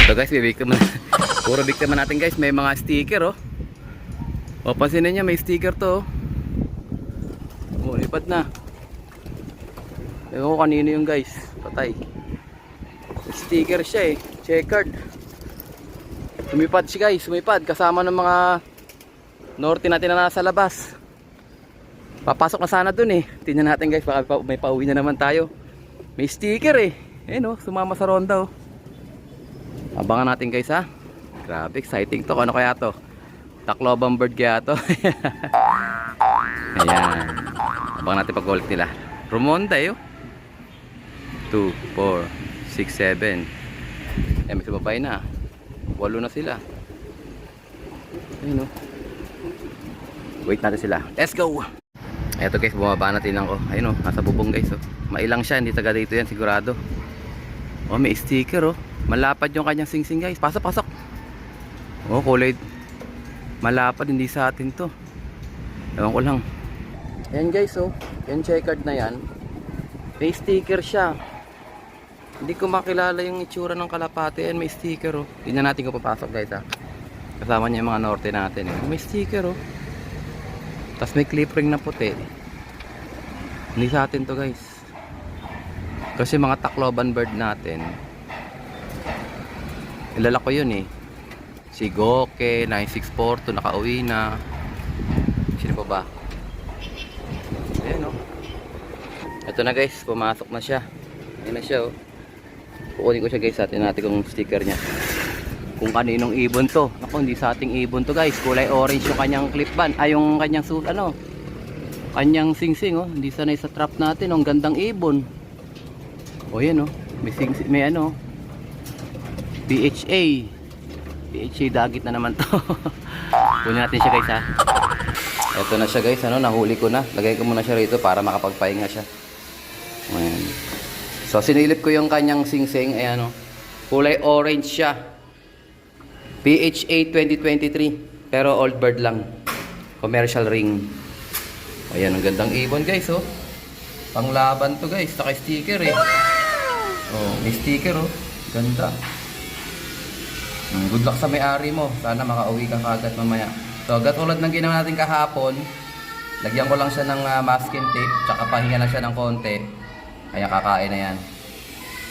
So guys, may biktima. Puro biktima natin guys. May mga sticker oh. O pansinin niya, may sticker to oh. O, lipat na. Ewan ko kanino yung guys. Patay. Sticker siya eh. Checkered. Sumipad siya guys. Sumipad. Kasama ng mga norte natin na nasa labas. Papasok na sana dun eh. Tingnan natin guys. Baka may pauwi na naman tayo. May sticker eh. Ayun oh. Sumama sa ronda oh. Abangan natin guys ha. Grabe exciting to. Ano kaya to? Tacloban bird kaya to. Ayan. Abangan natin pag-collect nila. Rumonda eh oh. 2, 4, 6, 7. May sumabay na. 8 na sila. Ayun oh. Wait natin sila. Let's go. Eto guys, bumaba na tinan ko. Ayun oh, nasa bubong guys oh. Mailang siya, hindi taga dito yan sigurado. Oh, may sticker oh. Malapad yung kanyang singsing guys. Pasok, pasok. Oh, kulay. Malapad, hindi sa atin to. Ewan ko lang. Ayan guys oh. Yung checkered na yan. May sticker siya. Hindi ko makilala yung itsura ng kalapate. Ayan, may sticker oh. Tingnan natin kung papasok guys ha. Kasama niya yung mga norte natin eh. May sticker oh. Tapos may clip ring na puti. Hindi sa atin to guys. Kasi mga Tacloban bird natin, ilala ko yun eh. Si Goke 9642 nakauwi na. Sino pa ba? Ayan oh. Ito na guys, pumasok na siya. Ayan na siya oh. Kukunin ko siya guys. Atin natin kung sticker niya. Kung kaninong ibon to. Ako, hindi sa ating ibon to guys. Kulay orange yung kanyang clip band. Ay, yung kanyang ano, kanyang singsing oh. Hindi sanay sa trap natin. Ang gandang ibon. O yan oh. May singsing, may ano. PHA. PHA dagit na naman to. Kunin natin siya guys ha. Ito na siya guys. Ano, nahuli ko na. Lagay ko muna siya rito para makapagpahinga siya. Ayan. So, sinilip ko yung kanyang singsing. Ayan oh. Kulay orange siya. PHA 2023 pero old bird lang, commercial ring. Ayan, ang gandang ibon guys oh. Panglaban to guys, naka sticker eh. Oh, may sticker oh. Ganda. Good luck sa may-ari mo. Sana makauwi ka kagad mamaya. So katulad ng ginawa natin kahapon, lagyan ko lang siya ng masking tape, tsaka pahinga lang siya ng konti. Kaya kakain na yan.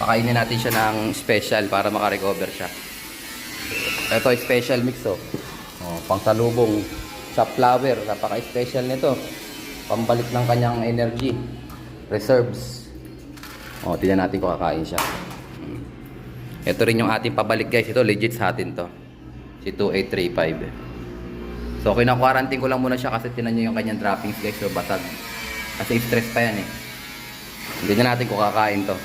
Pakainin natin siya ng special para makarecover siya. Ito special mix oh. Oh, pangsalubong sa flower, napaka-special nito. Pambalik ng kanyang energy, reserves. Oh, tingnan natin kung kakain siya. Ito rin yung ating pabalik guys. Ito legit sa atin to. Si 2835. So kina-quarantine ko lang muna siya kasi tingnan niyo yung kanyang droppings guys. So basag. Kasi stress pa yan eh. Tingnan natin kung kakain to.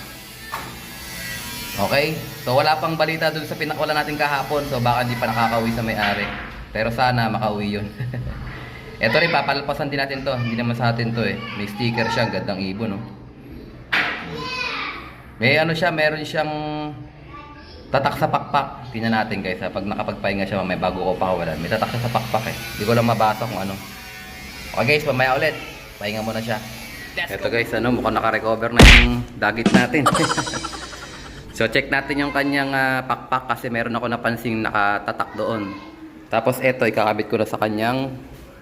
Okay, so wala pang balita dun sa pinakawala natin kahapon. So baka hindi pa nakakauwi sa may-ari. Pero sana makauwi yun. Ito rin, papalpasan din natin to. Hindi naman sa atin to eh. May sticker siya, gandang ibon oh. May ano siya, meron siyang tatak sa pakpak. Tingnan natin guys ha. Pag nakapagpahinga siya may bago ko pakawalan. May tatak siya sa pakpak eh. Hindi ko lang mabasa kung ano. Okay guys, pamaya ulit. Pahinga muna siya. Ito guys, ano, mukhang naka-recover na yung dagit natin. So check natin yung kanyang pakpak kasi meron ako napansing nakatatak doon. Tapos eto ikakabit ko na sa kanyang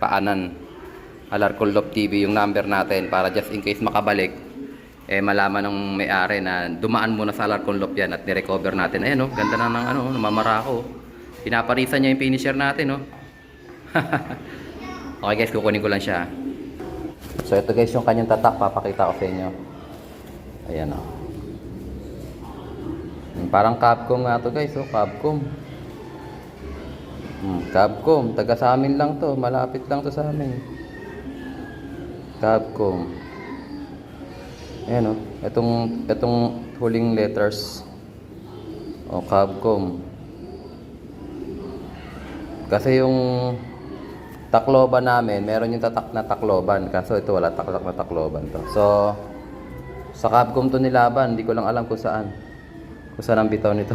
paanan. Alarcon Love TV yung number natin para just in case makabalik eh malaman ng may-ari na dumaan muna sa Alarcon Love yan at ni-recover natin. Ayan oh, ganda na ng ano, namamarako. Pinaparisan niya yung finisher natin oh. Okay guys, kukunin ko lang siya. So ito guys yung kanyang tatak, papakita ko sa inyo. Ayan oh. Parang Capcom nga to guys oh, Capcom. Capcom, taga sa amin lang to, malapit lang to sa amin. Capcom. Ayan oh, itong huling letters. Oh, Capcom. Kasi yung Tacloban namin, meron yung tatak na Tacloban. Kaso ito wala tatak na Tacloban to. So, sa Capcom to nilaban, hindi ko lang alam kung saan. Kung saan ang bitaw nito.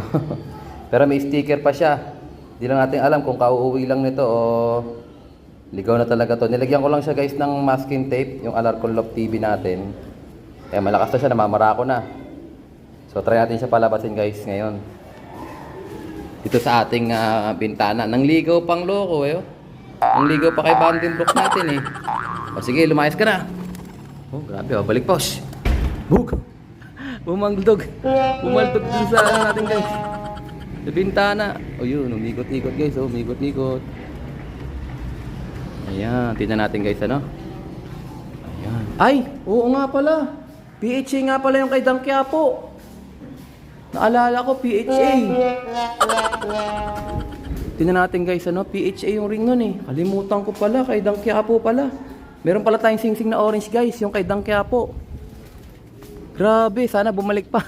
Pero may sticker pa siya. Hindi lang natin alam kung kauuwi lang nito o ligaw na talaga to. Nilagyan ko lang siya guys ng masking tape, yung Alarcon Love TV natin. Kaya malakas na siya, namamarako na. So try natin siya palabasin guys ngayon. Dito sa ating bintana. Nangligaw pang loko eh. Oh. Nangligaw pa kay Vandenbroek natin eh. O sige, lumayas ka na. Oh, grabe oh. Balik pa. Shhh. Bug! Bumaldog. Bumaldog dun sa natin guys. Sa bintana. O yun, umikot-ikot guys. Oh, umikot-ikot. Ayan, tingnan natin guys ano. Ayan. Ay, oo nga pala. PHA nga pala yung kay Dang Quiapo. Naalala ko, PHA. Tingnan natin guys ano, PHA yung ring nun eh. Kalimutan ko pala, kay Dang Quiapo pala. Meron pala tayong singsing na orange guys, yung kay Dang Quiapo. Grabe, sana bumalik pa.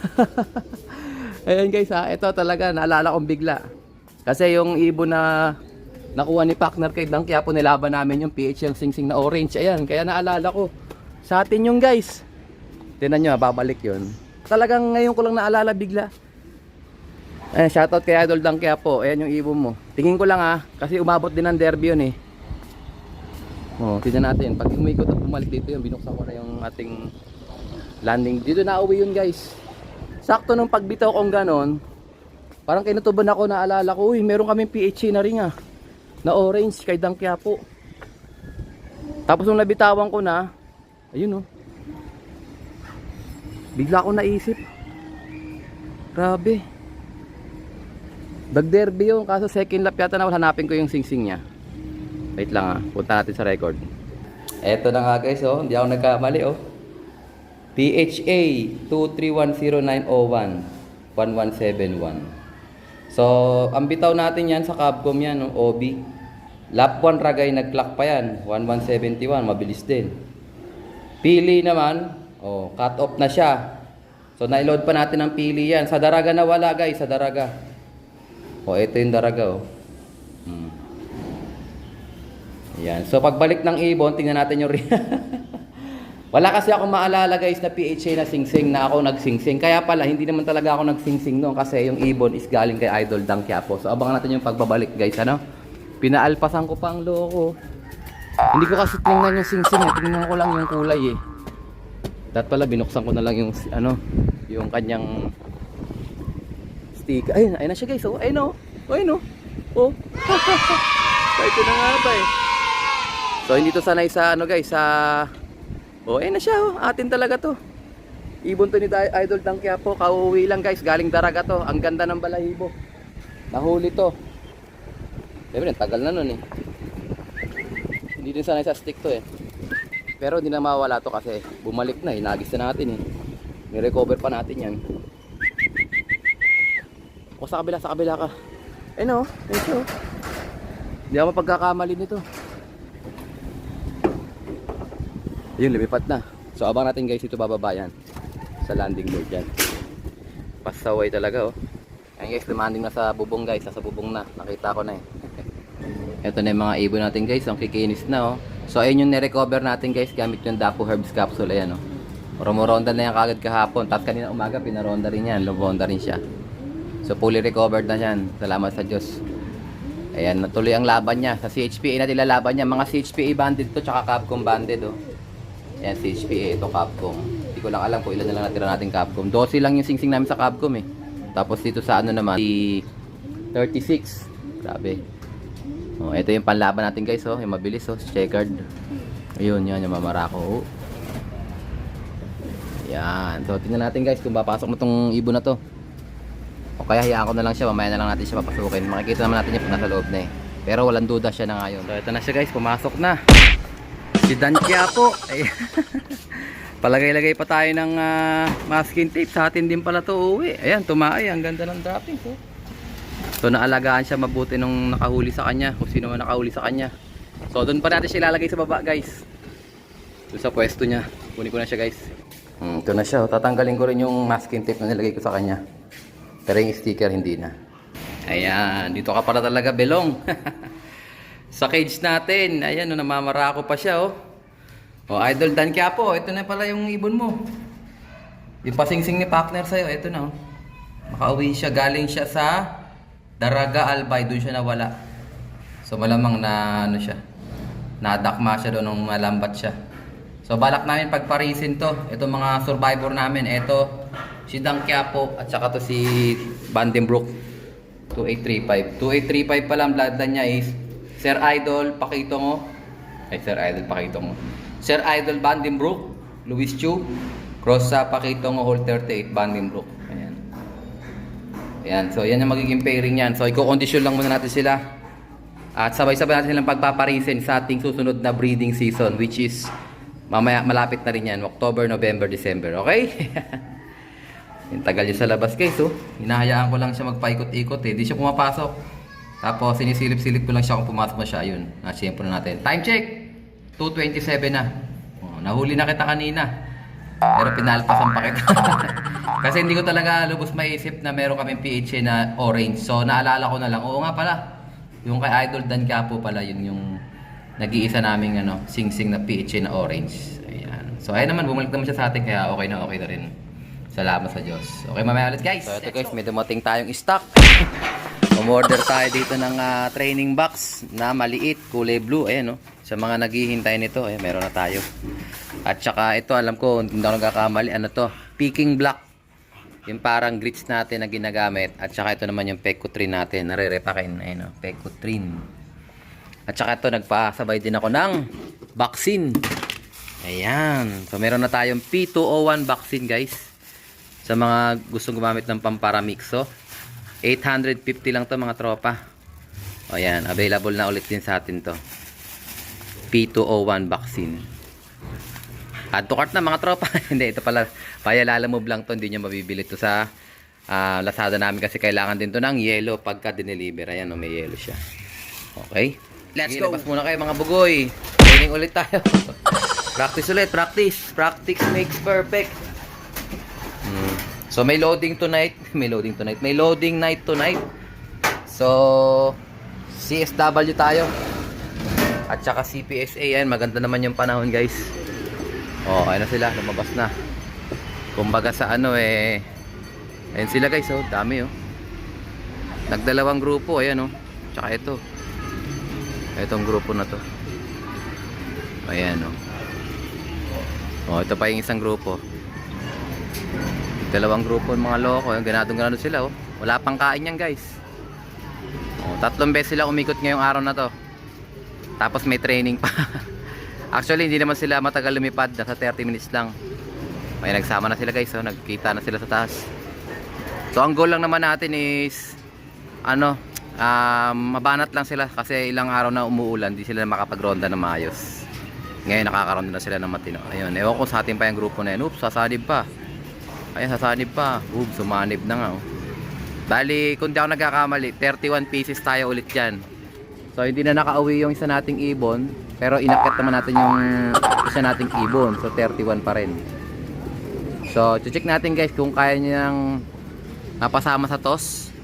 Ayan guys ha, ito talaga naalala kong bigla. Kasi yung ibon na nakuha ni partner kay Dang Quiapo, nilaban namin yung PH yung singsing na orange. Ayan, kaya naalala ko. Sa atin yung guys. Tingnan nyo, babalik yun. Talagang ngayon ko lang naalala bigla. Ayan, shoutout kay Idol Dang Quiapo. Ayan yung ibon mo. Tingin ko lang ha, kasi umabot din ng derby yun eh. Oh, tingnan natin. Pag umikot at bumalik dito yun, binuksan ko na yung ating landing. Dito na uwi yun guys. Sakto nung pagbitaw kong ganon, parang kinutuban ako, naalala ko, uy, meron kaming PHA na ring na orange kay Dang Quiapo. Tapos nung nabitawan ko na, ayun oh, bigla ko naisip, grabe, nag-derby yun, kaso second lap yata na hanapin ko yung singsing nya. Wait lang punta natin sa record. Eto na nga guys oh, hindi ako nagkamali oh. PHA 23109011171. So, ang bitaw natin yan sa Capcom yan, no? OB. Lap 1 ragay, nag-clock pa yan. 1171, mabilis din. Pili naman, oh, cut off na siya. So, na-load pa natin ang pili yan. Sa daraga na wala guys, sa daraga. Oh, ito yung daraga oh. Yan. So, pagbalik ng ibon, tingnan natin yung wala kasi ako maalala guys na PHA na singsing na ako nagsingsing. Kaya pala hindi naman talaga ako nagsingsing noon kasi yung ibon is galing kay Idol Dang Quiapo. So abangan natin yung pagbabalik guys ano. Pinaalpasan ko pa ang loko. Hindi ko kasi tingnan yung singsing eh. Tingnan ko lang yung kulay eh. Dapat pala binuksan ko na lang yung ano, yung kanyang sticker. Ayun, ayun na siya guys. Oh, ayun oh. Ayun oh. Oh. Ito na nga ba eh. So hindi to sanay sa ano guys sa oh, ayun na siya oh. Atin talaga to. Ibon to ni Idol Dang Quiapo. Kauwi lang guys. Galing daraga to. Ang ganda ng balahibo. Nahuli to. Siyempre, tagal na nun eh. Hindi din sanay sa stick to eh. Pero hindi na mawala to kasi bumalik na. Hinagis na natin eh. Ni-recover pa natin yan. O sa kabila ka. Ayun oh. Ayun siya oh. Hindi ako mapagkakamali nito. Yun, lumipat na. So abang natin guys, ito bababa yan sa landing board yan. Pasaway talaga oh. Ayun guys, lumanding na sa bubong guys. Sa bubong na, nakita ko na eh. Ito na yung mga ibon natin guys, ang kikinis na oh. So ayun yung nirecover natin guys, gamit yung Dapo Herbs capsule. Ayan oh. Rumoronda na yan kagad kahapon. Tapos kanina umaga pinaronda rin yan, lumonda rin siya. So fully recovered na yan, salamat sa Diyos. Ayan, natuloy ang laban niya. Sa CHPA na nilalaban niya. Mga CHPA banded to, tsaka Capcom banded oh. Ayan, CHPA, ito Capcom. Hindi ko lang alam kung ilan na lang natira natin Capcom. 12 lang yung singsing namin sa Capcom eh. Tapos dito sa ano naman, 36. Grabe. Oh, ito yung panlaban natin guys oh, yung mabilis oh, checkered. Ayun, yan yung mamarako oh. Yan. So tingnan natin guys kung papasok mo tong ibon na to. O kaya hayaan ko na lang siya, mamaya na lang natin siya papasukin. Makikita naman natin yung pag nasa loob na eh. Pero walang duda siya na ngayon. So ito na siya guys, pumasok na. Si Dang Quiapo. Palagay-lagay pa tayo ng masking tape. Sa atin din pala to uwi. Ayan, tumaay. Ang ganda ng dropping oh. So naalagaan siya mabuti nung nakahuli sa kanya. Kung sino man nakahuli sa kanya. So doon pa natin siya ilalagay sa baba guys. Doon sa pwesto niya. Kunin ko na siya guys. Ito na siya. Tatanggalin ko rin yung masking tape na nilagay ko sa kanya. Pero yung sticker hindi na. Ayan. Dito ka pala talaga belong. Sa cage natin. Ayan. Namamarako pa siya oh. Oh, Idol Dang Quiapo. Ito na pala yung ibon mo. Yung pasingsing ni partner sa'yo. Ito na oh. Makauwi siya. Galing siya sa Daraga Albay. Doon siya nawala. So malamang na ano siya. Nadakma siya doon nung malambat siya. So balak namin pagparisin to. Ito mga survivor namin. Ito si Dang Quiapo at saka to si Vandenbroek. 2835. 2835 pa lang bloodline niya is Sir Idol Pakitongo. Ay, Sir Idol Pakitongo. Sir Idol Vandenbroek, Louis Chu, cross sa Pakitongo Hall 38 Vandenbroek. Ayan. Ayan, so yan yung magiging pairing yan. So i-condition lang muna natin sila. At sabay-sabay natin silang pagpaparisin sa ating susunod na breeding season, which is mamaya malapit na rin yan, October, November, December. Okay? Yung tagal yun sa labas guys, oh. Hinahayaan ko lang siya magpaikot-ikot eh. Hindi siya pumapasok. Tapos sinisilip-silip ko lang siya kung pumasok na siya. Yun. Nasimple na natin. Time check! 2:27 na. Oh, nahuli na kita kanina. Pero pinalpasan pa kita. Kasi hindi ko talaga lubos maisip na meron kaming PHA na orange. So naalala ko na lang. Oo nga pala. Yung kay Idol Dan Quiapo pala. Yun yung nag-iisa naming sing-sing na PHA na orange. Ayan. So ayun naman. Bumalik naman siya sa atin. Kaya okay na rin. Salamat sa Diyos. Okay, mamaya ulit guys. So ito guys, may dumating tayong stock. Umorder tayo dito ng training box na maliit, kulay blue. Ayan, no? Sa mga naghihintay nito, ayan, meron na tayo. At saka ito, alam ko, hindi ako nagkakamali. Ano to? Peking Black. Yung parang grits natin na ginagamit. At saka ito naman yung Pecutrin natin. Nare-repakin. Ayan, no? Pecutrin. At saka ito, nagpasabay din ako ng vaccine. Ayan. So meron na tayong P201 vaccine guys. Sa mga gustong gumamit ng pamparamixo, 850 lang to mga tropa. O yan, available na ulit din sa atin to. P201 vaccine. Add to cart na mga tropa. Hindi, ito pala, payalala move lang to. Hindi nyo mabibili to sa Lazada namin kasi kailangan din to ng yellow pagka dineliver. Ayan, may yellow siya. Okay, let's go. Labas muna kayo mga bugoy. Training ulit tayo. Practice ulit, practice. Practice makes perfect. So may loading tonight, may loading night tonight. So CSW tayo. At saka CPSA yan, maganda naman yung panahon, guys. Oh, ayun na sila, lumabas na. Kumbaga sa ayun sila guys, oh, dami oh. Nagdalawang grupo, ayan oh. Tsaka ito. Itong grupo na to. Ayan oh. Oh, ito pa yung isang grupo. Dalawang grupo ng mga loko, ganadong-ganado sila oh. Wala pang kain yan guys. Oh, 3 beses sila umikot ngayong araw na to. Tapos may training pa. Actually hindi naman sila matagal lumipad, nasa 30 minutes lang. May nagsama na sila guys, oh. Nagkita na sila sa taas. So ang goal lang naman natin is mabanat lang sila kasi ilang araw na umuulan, di sila makapagronda na maayos. Ngayon nakakaroon na sila ng matino. Ayun, ewan ko sa atin pa yung grupo na yan. Oops, sasadib pa. Ayan, sasanib pa. Sumanib na nga oh. Bali, kung di ako nagkakamali, 31 pieces tayo ulit dyan. So hindi na nakauwi yung isa nating ibon, pero inakit naman natin yung isa nating ibon. So 31 pa rin. So check natin guys kung kaya niyang napasama sa toss.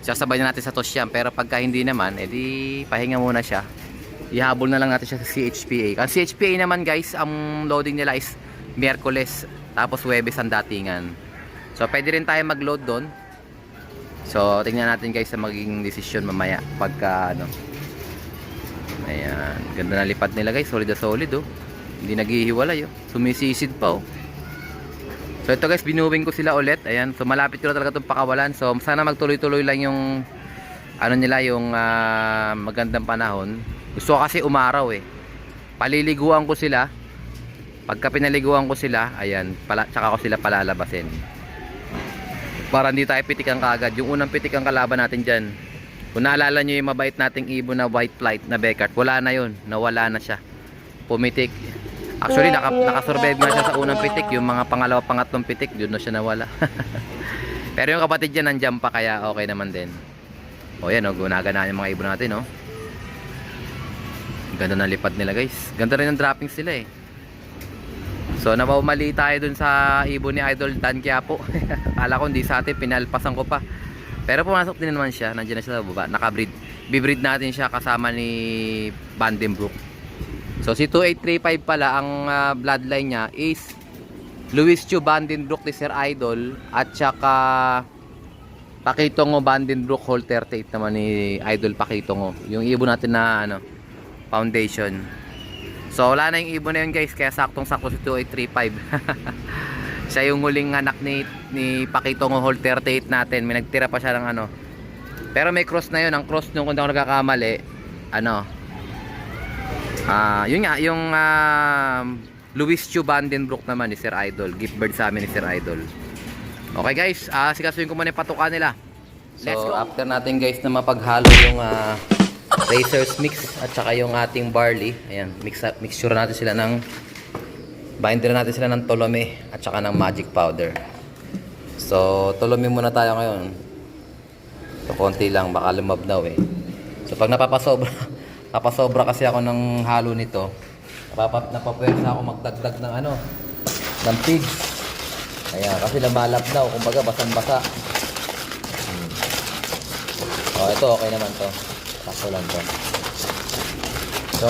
Sasabay na natin sa toss yan. Pero pagka hindi naman, edi pahinga muna siya. Ihabol na lang natin siya sa CHPA. Ang CHPA naman guys, ang loading nila is Miyerkules. Tapos Huwebes ang datingan. So pwede rin tayo mag-load doon. So tingnan natin guys sa magiging decision mamaya pagka Ayan, ganda na lipad nila guys, solid na solid oh. Hindi naghihiwalay oh. Sumisisid pa oh. So ito guys, binuwing ko sila ulit. Ayan, so malapit ko na talaga itong pakawalan. So sana magtuloy-tuloy lang yung nila, yung magandang panahon. Gusto ko kasi umaraw eh. Paliliguan ko sila. Pagka pinaliguan ko sila, ayan, tsaka ko sila palalabasin. Para hindi tayo pitikan kaagad. Yung unang pitik ang kalaban natin dyan. Kung naalala nyo yung mabait nating ibon na white flight na Beckert, wala na yun. Nawala na siya. Pumitik. Actually, nakasurvive nga siya sa unang pitik. Yung mga pangalawa, pangatlong pitik, yun na siya nawala. Pero yung kapatid dyan nandyan pa, kaya okay naman din. O yan, gunaganaan yung mga ibon natin, no? Ganda na lipad nila, guys. Ganda rin ang droppings sila, eh. So napamali tayo dun sa ibon ni Idol Dan Quiapo. Akala ko hindi sa atin, pinalpasan ko pa. Pero pumasok din naman siya, nandiyan na siya sa baba, nakabreed. Bibreed natin siya kasama ni Vandenbroek. So si 2835 pala, ang bloodline niya is Louis Chu Vandenbroek ni Sir Idol. At saka Pakitongo Vandenbroek Hall 38 naman ni Idol Pakitongo. Yung ibon natin na foundation. So wala na yung ibon na yun guys, kaya saktong-sakto si 2835. Siya yung huling anak ni Pakitongo Hall 38 natin. May nagtira pa siya ng Pero may cross na yun. Ang cross nung kung di ako nagkakamali, ano, yun nga, yung Louis Chu Vandenbroek naman ni Sir Idol. Gift bird sa amin ni Sir Idol. Okay guys, sikasuhin ko muna yung patuka nila. So after natin guys na mapaghalo yung Racers mix at saka yung ating barley, ayan, mixture natin sila ng binder natin sila ng tolome at saka ng magic powder. So tolome muna tayo ngayon. So konti lang, baka lumabnaw eh. So pag napapasobra kasi ako ng halo nito, napapwersa ako magdagdag ng ng pigs. Ayan, kasi lumalabnaw, kumbaga basang-basa. Oh, ito okay naman to. Sakto lang to. So,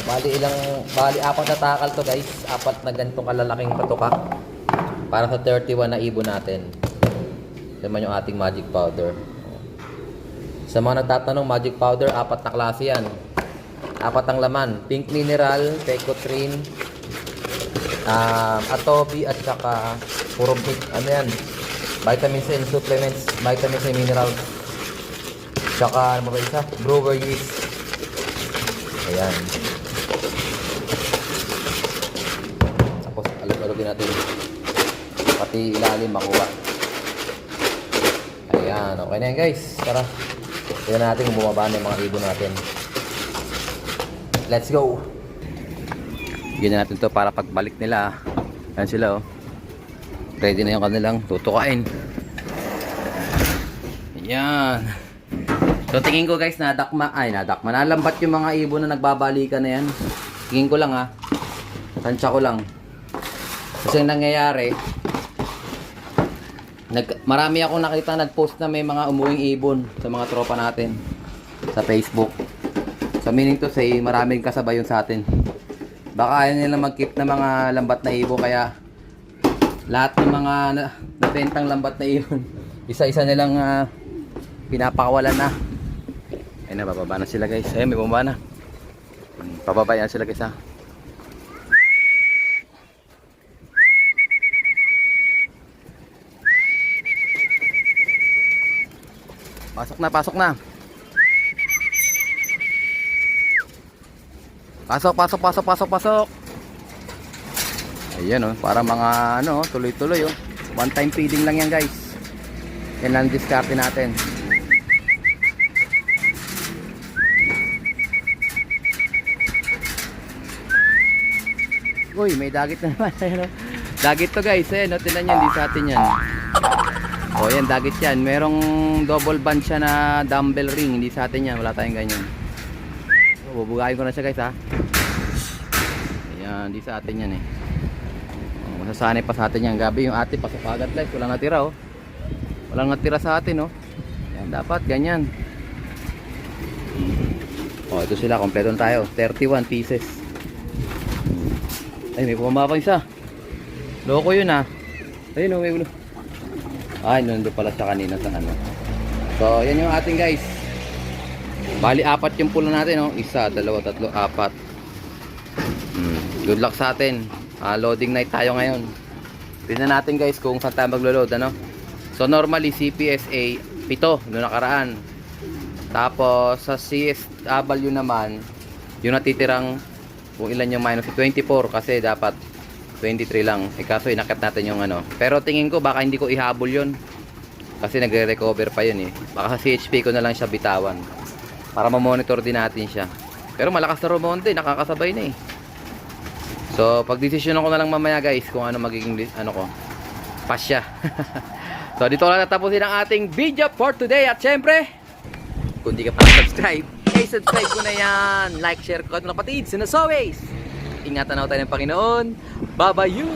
bali apat na takal to guys. Apat na ganitong kalalaking patuka. Para sa 31 na ibon natin. Naman yung ating magic powder. Sa mga nagtatanong, magic powder, apat na klase yan. Apat ang laman. Pink mineral, pecotrin, atobi, at saka puro vitamins and supplements, vitamins and minerals. Tsaka ano ba isa? Brewer yeast. Ayan. Tapos alog-alogin natin. Pati ilalim makuha. Ayan. Okay na yan guys. Tara. Tignan natin kung bumaba na yung mga ibon natin. Let's go. Ganyan natin to para pagbalik nila. Ayan sila oh. Ready na yung kanilang tutukain. Ayan. So tingin ko guys, nalambat yung mga ibon na nagbabalikan na yan. Tingin ko lang tansya ko lang. Kasi yung nangyayari, marami akong nakita nag-post na may mga umuwing ibon sa mga tropa natin sa Facebook. So meaning to say, maraming kasabay yun sa atin. Baka ayaw nila mag-keep na mga lambat na ibon, kaya lahat ng mga nabentang lambat na ibon, isa-isa nilang pinapakawalan na. Ayun na, bababa na sila guys. Ayun, may bumaba na. Pababayan sila guys ha. Pasok na, pasok na. Pasok. Ayan oh, para mga tuloy-tuloy oh. One time feeding lang yan guys. Yan lang diskarte natin. Uy, may dagit na naman. Dagit to guys, tingnan nyo, hindi sa atin yan. O yan, dagit yan. Merong double band siya na dumbbell ring, hindi sa atin yan, wala tayong ganyan. So, bubugayin ko na siya guys ha. Ayan, hindi sa atin yan eh. Masasanay pa sa atin yan. Gabi yung ate pasok agad guys, walang natira oh. Walang natira sa atin oh. Yan, dapat ganyan. O, ito sila, kompleto na tayo. 31 pieces. Ay, may pumabang isa. Loko yun Ayun oh, may ulo. Ay, nandun pala siya kanina sa So, yan yung ating guys. Bali, apat yung pula natin oh. Isa, dalawa, tatlo, apat. Good luck sa atin. Loading night tayo ngayon. Tingnan natin guys kung saan tayo maglo-load So, normally CPSA 7 noong nakaraan. Tapos sa CSW naman, yung natitirang kung ilan yung minus 24 kasi dapat 23 lang. Kaso inakat natin yung Pero tingin ko baka hindi ko ihabol yun. Kasi nagre-recover pa yun eh. Baka sa CHP ko na lang siya bitawan. Para ma-monitor din natin siya. Pero malakas na rumonte, nakakasabay na eh. So pag-desisyonan ko na lang mamaya guys kung ano magiging pasya. So dito lang natapusin ang ating video for today. At syempre, kung di ka pa subscribe, subscribe ko na yan. Like, share ko at mga kapatids. And as always, ingatan ako tayo ng Panginoon. Bye-bye you.